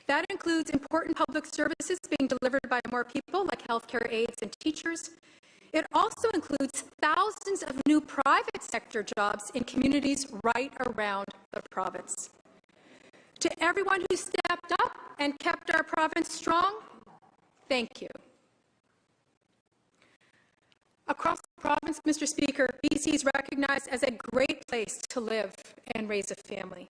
That includes important public services being delivered by more people, like healthcare aides and teachers. It also includes thousands of new private sector jobs in communities right around the province. To everyone who stepped up and kept our province strong, thank you. Across the province, Mr. Speaker, BC is recognized as a great place to live and raise a family.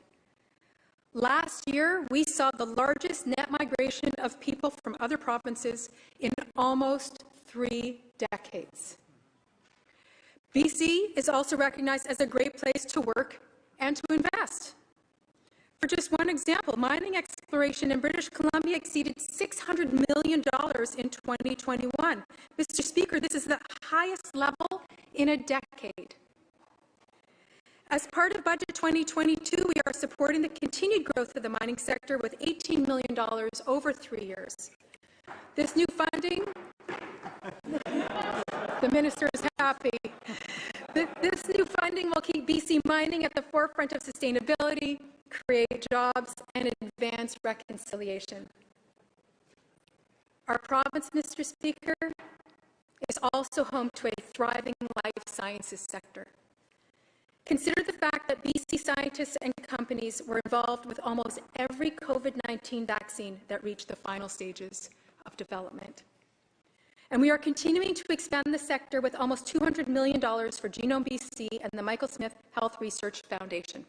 Last year, we saw the largest net migration of people from other provinces in almost 3 decades. BC is also recognized as a great place to work and to invest. For just one example, mining exploration in British Columbia exceeded $600 million in 2021. Mr. Speaker, this is the highest level in a decade. As part of Budget 2022, we are supporting the continued growth of the mining sector with $18 million over 3 years. This new funding, the minister is happy. This new funding will keep BC mining at the forefront of sustainability, create jobs, and advance reconciliation. Our province, Mr. Speaker, is also home to a thriving life sciences sector. Consider the fact that BC scientists and companies were involved with almost every COVID-19 vaccine that reached the final stages of development. And we are continuing to expand the sector with almost $200 million for Genome BC and the Michael Smith Health Research Foundation.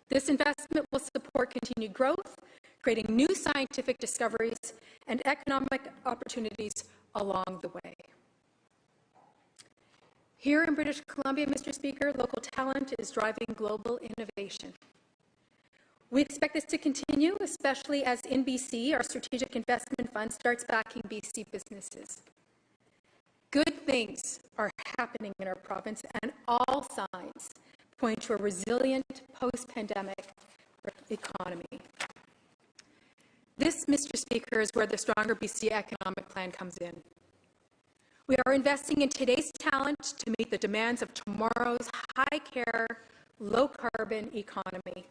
This investment will support continued growth, creating new scientific discoveries and economic opportunities along the way. Here in British Columbia, Mr. Speaker, local talent is driving global innovation. We expect this to continue, especially as in BC, our strategic investment fund starts backing BC businesses. Good things are happening in our province, and all signs point to a resilient post-pandemic economy. This, Mr. Speaker, is where the Stronger BC Economic Plan comes in. We are investing in today's talent to meet the demands of tomorrow's high-care, low-carbon economy.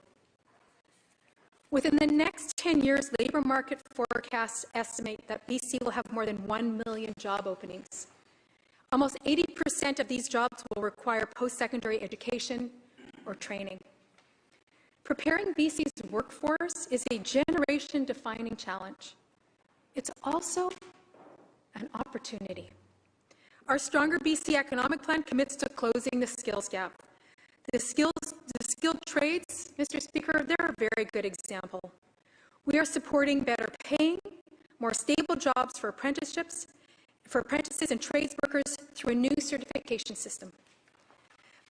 Within the next 10 years, labour market forecasts estimate that BC will have more than 1 million job openings. Almost 80% of these jobs will require post-secondary education or training. Preparing BC's workforce is a generation-defining challenge. It's also an opportunity. Our Stronger BC Economic Plan commits to closing the skills gap. The skilled trades, Mr. Speaker, they're a very good example. We are supporting better paying, more stable jobs for apprentices and trades workers through a new certification system.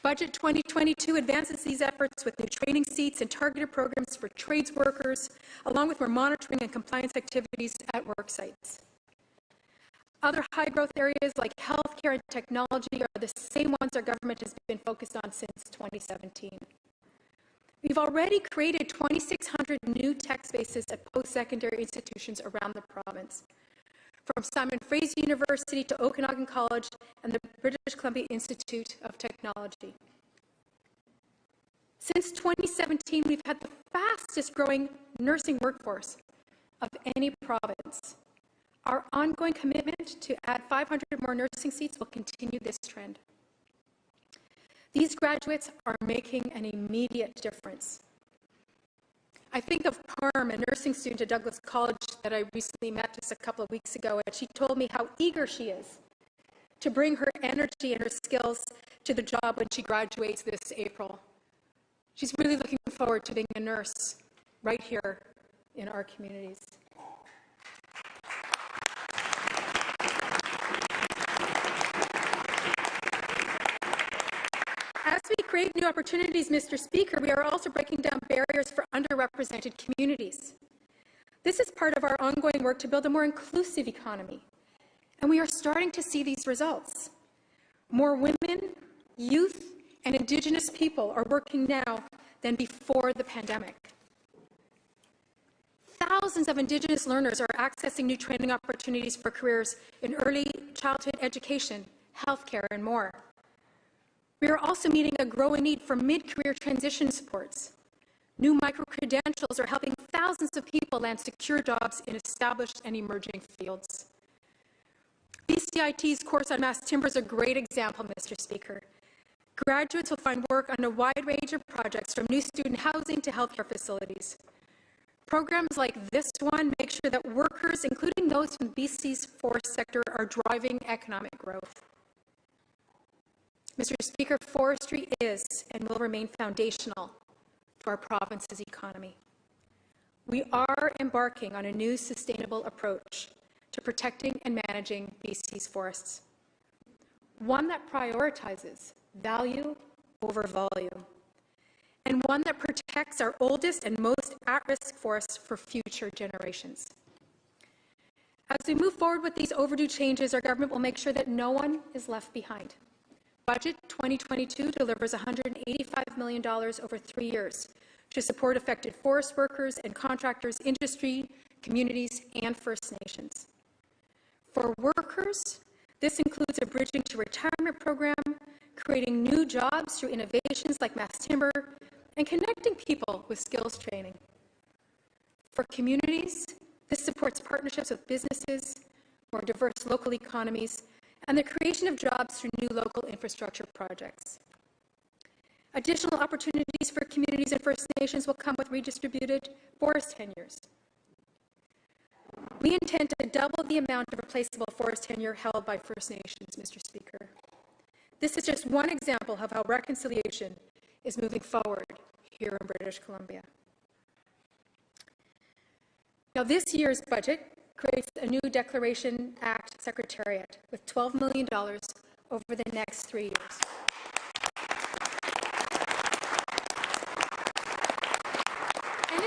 Budget 2022 advances these efforts with new training seats and targeted programs for trades workers, along with more monitoring and compliance activities at work sites. Other high-growth areas like healthcare and technology are the same ones our government has been focused on since 2017. We've already created 2,600 new tech spaces at post-secondary institutions around the province, from Simon Fraser University to Okanagan College and the British Columbia Institute of Technology. Since 2017, we've had the fastest growing nursing workforce of any province. Our ongoing commitment to add 500 more nursing seats will continue this trend. These graduates are making an immediate difference. I think of Parm, a nursing student at Douglas College that I recently met just a couple of weeks ago, and she told me how eager she is to bring her energy and her skills to the job when she graduates this April. She's really looking forward to being a nurse right here in our communities. As we create new opportunities, Mr. Speaker, we are also breaking down barriers for underrepresented communities. This is part of our ongoing work to build a more inclusive economy, and we are starting to see these results. More women, youth, and Indigenous people are working now than before the pandemic. Thousands of Indigenous learners are accessing new training opportunities for careers in early childhood education, healthcare, and more. We are also meeting a growing need for mid-career transition supports. New micro-credentials are helping thousands of people land secure jobs in established and emerging fields. BCIT's course on mass timber is a great example, Mr. Speaker. Graduates will find work on a wide range of projects, from new student housing to healthcare facilities. Programs like this one make sure that workers, including those from BC's forest sector, are driving economic growth. Mr. Speaker, forestry is and will remain foundational to our province's economy. We are embarking on a new sustainable approach to protecting and managing BC's forests, one that prioritizes value over volume, and one that protects our oldest and most at-risk forests for future generations. As we move forward with these overdue changes, our government will make sure that no one is left behind. Budget 2022 delivers $185 million over 3 years to support affected forest workers and contractors, industry, communities, and First Nations. For workers, this includes a Bridging to Retirement program, creating new jobs through innovations like mass timber, and connecting people with skills training. For communities, this supports partnerships with businesses, more diverse local economies, and the creation of jobs through new local infrastructure projects. Additional opportunities for communities and First Nations will come with redistributed forest tenures. We intend to double the amount of replaceable forest tenure held by First Nations, Mr. Speaker. This is just one example of how reconciliation is moving forward here in British Columbia. Now, this year's budget creates a new Declaration Act Secretariat with $12 million over the next 3 years. And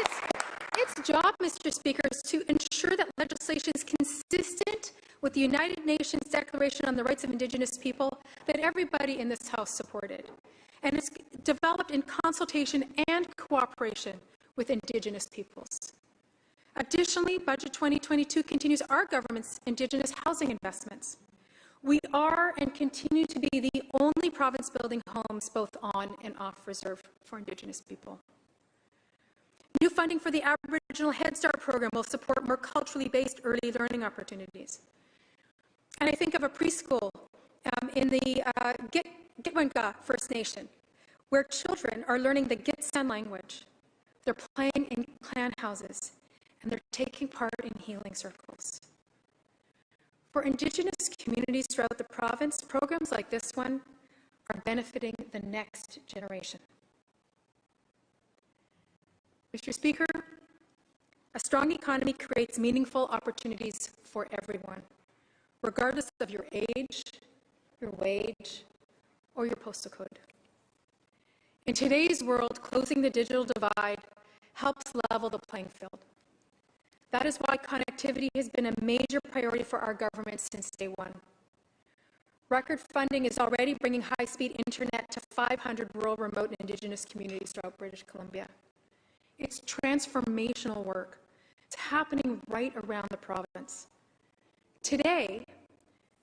its job, Mr. Speaker, is to ensure that legislation is consistent with the United Nations Declaration on the Rights of Indigenous People that everybody in this House supported. And it's developed in consultation and cooperation with Indigenous peoples. Additionally, Budget 2022 continues our government's Indigenous housing investments. We are and continue to be the only province building homes both on and off reserve for Indigenous people. New funding for the Aboriginal Head Start program will support more culturally based early learning opportunities. And I think of a preschool in the Gitwanga First Nation, where children are learning the Gitsan language. They're playing in clan houses, and they're taking part in healing circles. For Indigenous communities throughout the province, programs like this one are benefiting the next generation. Mr. Speaker, a strong economy creates meaningful opportunities for everyone, regardless of your age, your wage, or your postal code. In today's world, closing the digital divide helps level the playing field. That is why connectivity has been a major priority for our government since day one. Record funding is already bringing high-speed internet to 500 rural, remote, and Indigenous communities throughout British Columbia. It's transformational work. It's happening right around the province. Today,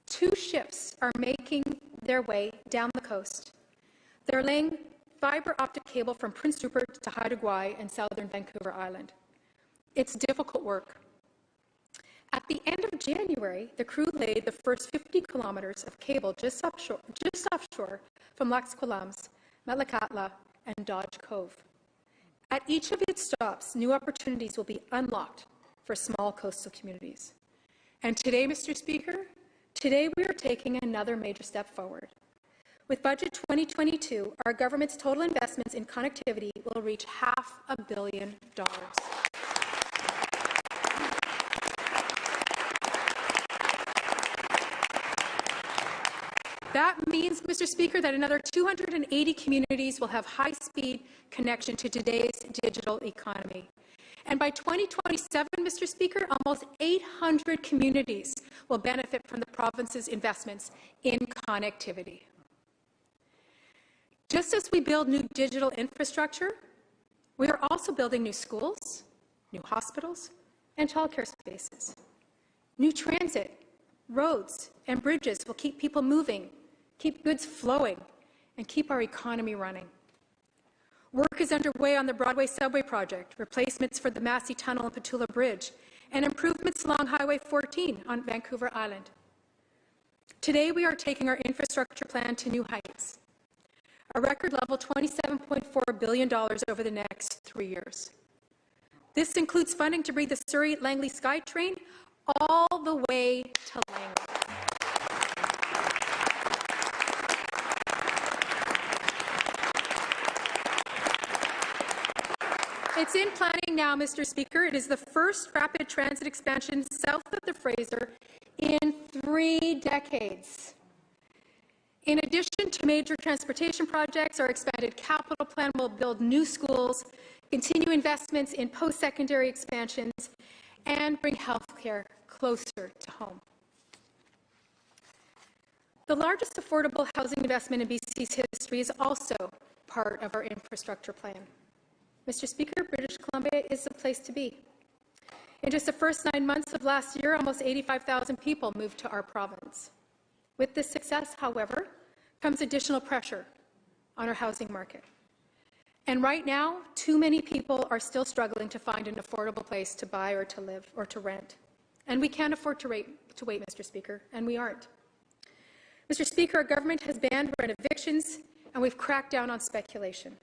2 ships are making their way down the coast. They're laying fiber optic cable from Prince Rupert to Haida Gwaii and southern Vancouver Island. It's difficult work. At the end of January, the crew laid the first 50 kilometers of cable just offshore from Lax Kw'alaams, Metlakatla, and Dodge Cove. At each of its stops, new opportunities will be unlocked for small coastal communities. And today, Mr. Speaker, today we are taking another major step forward. With Budget 2022, our government's total investments in connectivity will reach $500 million. That means, Mr. Speaker, that another 280 communities will have high-speed connection to today's digital economy. And by 2027, Mr. Speaker, almost 800 communities will benefit from the province's investments in connectivity. Just as we build new digital infrastructure, we are also building new schools, new hospitals, and childcare spaces. New transit, roads, and bridges will keep people moving, keep goods flowing, and keep our economy running. Work is underway on the Broadway Subway project, replacements for the Massey Tunnel and Petula Bridge, and improvements along Highway 14 on Vancouver Island. Today, we are taking our infrastructure plan to new heights, a record level $27.4 billion over the next 3 years. This includes funding to bring the Surrey-Langley SkyTrain all the way to Langley. It's in planning now, Mr. Speaker. It is the first rapid transit expansion south of the Fraser in 3 decades. In addition to major transportation projects, our expanded capital plan will build new schools, continue investments in post-secondary expansions, and bring health care closer to home. The largest affordable housing investment in BC's history is also part of our infrastructure plan. Mr. Speaker, British Columbia is the place to be. In just the first 9 months of last year, almost 85,000 people moved to our province. With this success, however, comes additional pressure on our housing market. And right now, too many people are still struggling to find an affordable place to buy or to live or to rent. And we can't afford to wait, Mr. Speaker, and we aren't. Mr. Speaker, our government has banned rent evictions, and we've cracked down on speculation.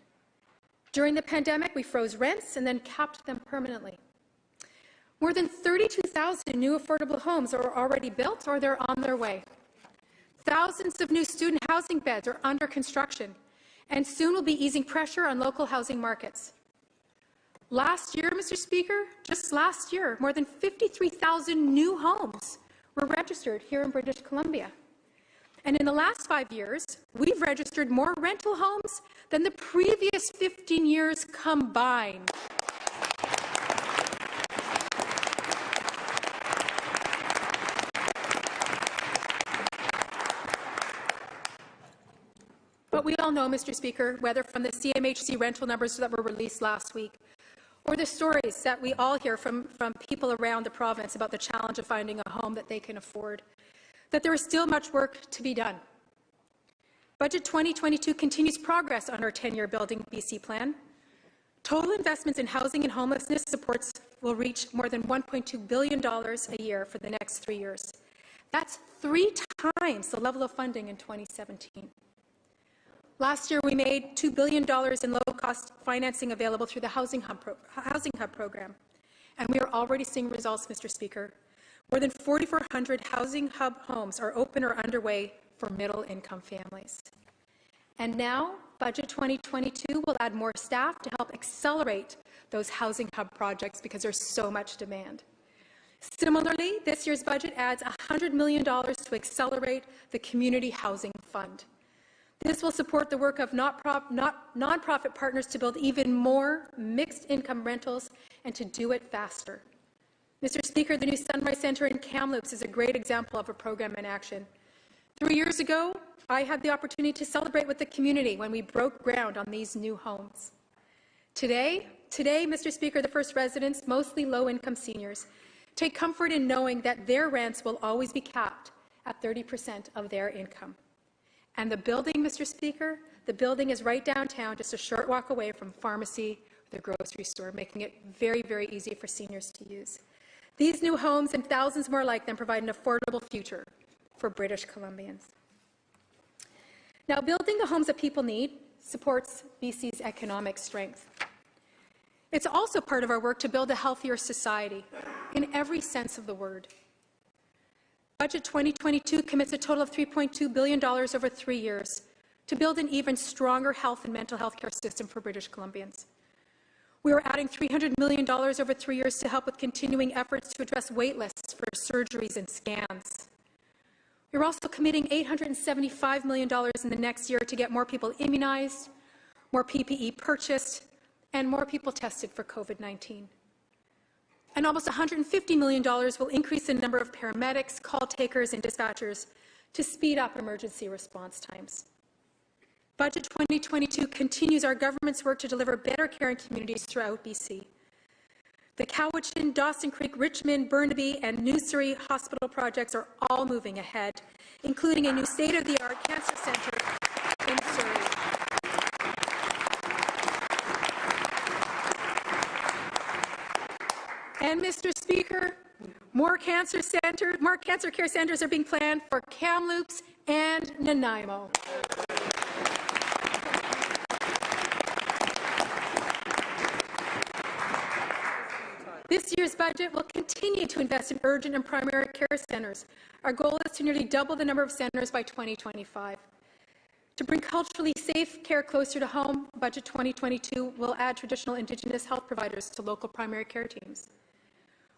During the pandemic, we froze rents and then capped them permanently. More than 32,000 new affordable homes are already built or they're on their way. Thousands of new student housing beds are under construction, and soon will be easing pressure on local housing markets. Last year, Mr. Speaker, just last year, more than 53,000 new homes were registered here in British Columbia. And in the last 5 years, we've registered more rental homes than the previous 15 years combined. But we all know, Mr. Speaker, whether from the CMHC rental numbers that were released last week, or the stories that we all hear from people around the province about the challenge of finding a home that they can afford, that there is still much work to be done. Budget 2022 continues progress on our 10-year Building BC plan. Total investments in housing and homelessness supports will reach more than $1.2 billion a year for the next 3 years. That's 3 times the level of funding in 2017. Last year, we made $2 billion in low-cost financing available through the Housing Hub program, and we are already seeing results, Mr. Speaker. More than 4,400 Housing Hub homes are open or underway for middle-income families. And now, Budget 2022 will add more staff to help accelerate those Housing Hub projects because there's so much demand. Similarly, this year's budget adds $100 million to accelerate the Community Housing Fund. This will support the work of nonprofit partners to build even more mixed-income rentals and to do it faster. Mr. Speaker, the new Sunrise Centre in Kamloops is a great example of a program in action. 3 years ago, I had the opportunity to celebrate with the community when we broke ground on these new homes. Today, Mr. Speaker, the first residents, mostly low-income seniors, take comfort in knowing that their rents will always be capped at 30% of their income. And the building, Mr. Speaker, the building is right downtown, just a short walk away from pharmacy or the grocery store, making it very, very easy for seniors to use. These new homes and thousands more like them provide an affordable future for British Columbians. Now, building the homes that people need supports BC's economic strength. It's also part of our work to build a healthier society in every sense of the word. Budget 2022 commits a total of $3.2 billion over 3 years to build an even stronger health and mental health care system for British Columbians. We are adding $300 million over 3 years to help with continuing efforts to address wait lists for surgeries and scans. We're also committing $875 million in the next year to get more people immunized, more PPE purchased, and more people tested for COVID-19. And almost $150 million will increase the number of paramedics, call takers, and dispatchers to speed up emergency response times. Budget 2022 continues our government's work to deliver better care in communities throughout BC. The Cowichan, Dawson Creek, Richmond, Burnaby, and New Surrey hospital projects are all moving ahead, including a new state-of-the-art cancer centre in Surrey. And, Mr. Speaker, more cancer care centres are being planned for Kamloops and Nanaimo. This year's budget will continue to invest in urgent and primary care centres. Our goal is to nearly double the number of centres by 2025. To bring culturally safe care closer to home, Budget 2022 will add traditional Indigenous health providers to local primary care teams.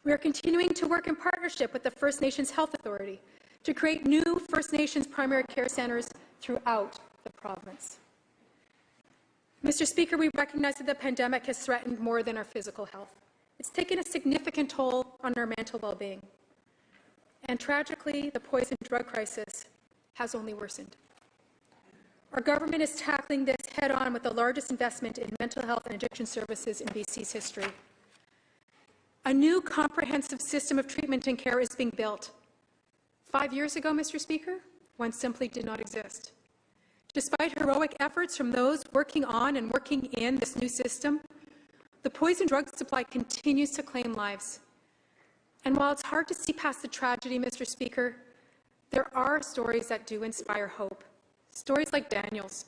We are continuing to work in partnership with the First Nations Health Authority to create new First Nations primary care centres throughout the province. Mr. Speaker, we recognize that the pandemic has threatened more than our physical health. It's taken a significant toll on our mental well-being. And tragically, the poison drug crisis has only worsened. Our government is tackling this head-on with the largest investment in mental health and addiction services in BC's history. A new comprehensive system of treatment and care is being built. 5 years ago, Mr. Speaker, one simply did not exist. Despite heroic efforts from those working on and working in this new system, the poison drug supply continues to claim lives. And while it's hard to see past the tragedy, Mr. Speaker, there are stories that do inspire hope. Stories like Daniel's.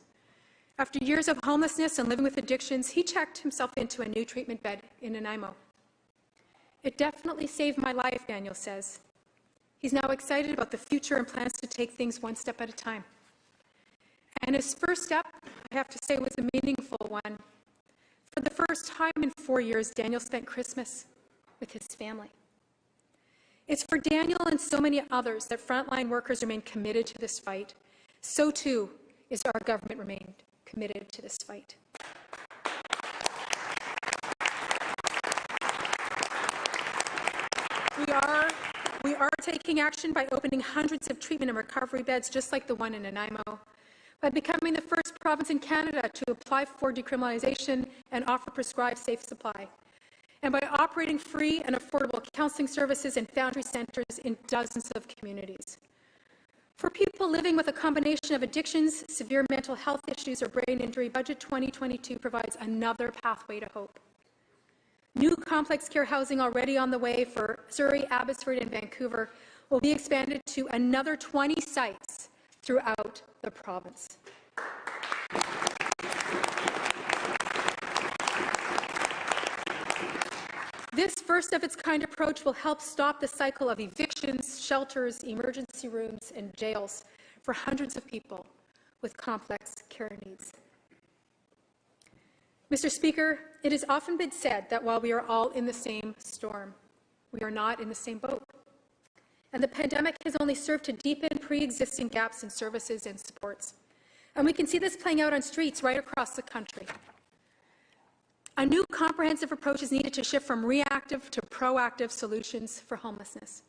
After years of homelessness and living with addictions, he checked himself into a new treatment bed in Nanaimo. It definitely saved my life, Daniel says. He's now excited about the future and plans to take things one step at a time. And his first step, I have to say, was a meaningful one. For the first time in 4 years, Daniel spent Christmas with his family. It's for Daniel and so many others that frontline workers remain committed to this fight. So too is our government remained committed to this fight. We are taking action by opening hundreds of treatment and recovery beds, just like the one in Nanaimo, by becoming the first province in Canada to apply for decriminalization and offer prescribed safe supply, and by operating free and affordable counselling services and foundry centres in dozens of communities. For people living with a combination of addictions, severe mental health issues, or brain injury, Budget 2022 provides another pathway to hope. New complex care housing already on the way for Surrey, Abbotsford, and Vancouver will be expanded to another 20 sites throughout the province. This first-of-its-kind approach will help stop the cycle of evictions, shelters, emergency rooms, and jails for hundreds of people with complex care needs. Mr. Speaker, it has often been said that while we are all in the same storm, we are not in the same boat. And the pandemic has only served to deepen pre-existing gaps in services and supports. And we can see this playing out on streets right across the country. A new comprehensive approach is needed to shift from reactive to proactive solutions for homelessness.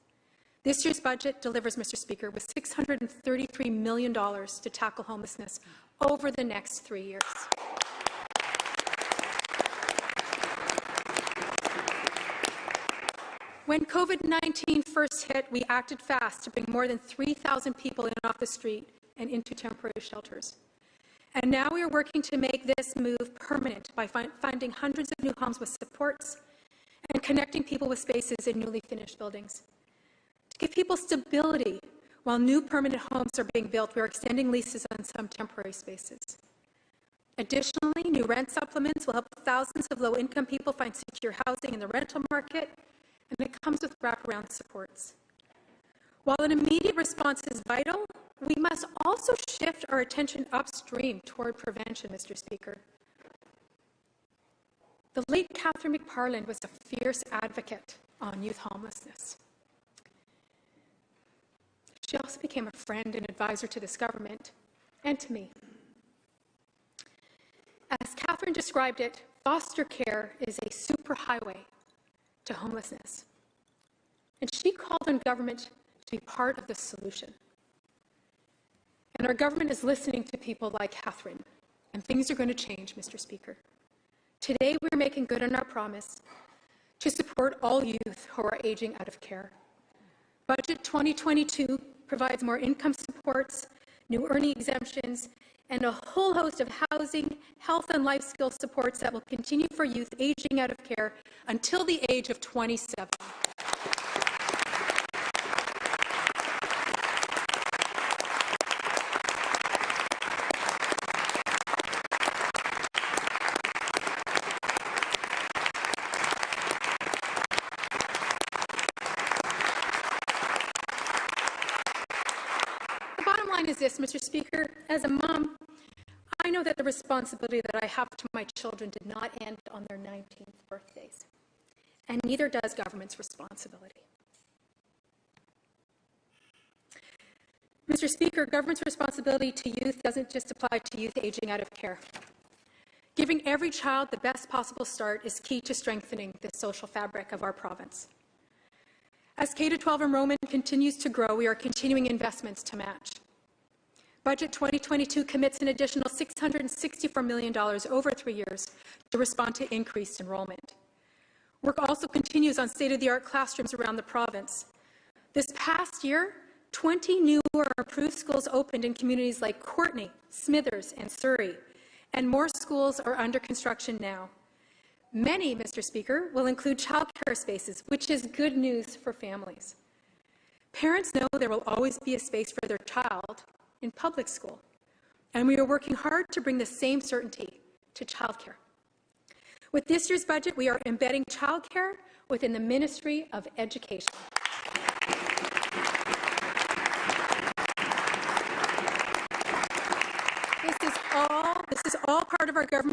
This year's budget delivers, Mr. Speaker, with $633 million to tackle homelessness over the next 3 years. When COVID-19 first hit, we acted fast to bring more than 3,000 people in off the street and into temporary shelters. And now we are working to make this move permanent by finding hundreds of new homes with supports and connecting people with spaces in newly finished buildings. To give people stability while new permanent homes are being built, we are extending leases on some temporary spaces. Additionally, new rent supplements will help thousands of low-income people find secure housing in the rental market, and it comes with wraparound supports. While an immediate response is vital, we must also shift our attention upstream toward prevention, Mr. Speaker. The late Catherine McParland was a fierce advocate on youth homelessness. She also became a friend and advisor to this government and to me. As Catherine described it, foster care is a superhighway to homelessness. And she called on government to be part of the solution. And our government is listening to people like Catherine, and things are going to change, Mr. Speaker. Today, we're making good on our promise to support all youth who are aging out of care. Budget 2022 provides more income supports, new earning exemptions, and a whole host of housing, health, and life skill supports that will continue for youth aging out of care until the age of 27. The bottom line is this, Mr. Speaker. As a mom, I know that the responsibility that I have to my children did not end on their 19th birthdays, and neither does government's responsibility. Mr. Speaker, government's responsibility to youth doesn't just apply to youth aging out of care. Giving every child the best possible start is key to strengthening the social fabric of our province. As K-12 enrollment continues to grow, we are continuing investments to match. Budget 2022 commits an additional $664 million over 3 years to respond to increased enrollment. Work also continues on state-of-the-art classrooms around the province. This past year, 20 new or improved schools opened in communities like Courtenay, Smithers, and Surrey, and more schools are under construction now. Many, Mr. Speaker, will include childcare spaces, which is good news for families. Parents know there will always be a space for their child in public school, and we are working hard to bring the same certainty to childcare. With this year's budget, we are embedding childcare within the Ministry of Education. This is all part of our government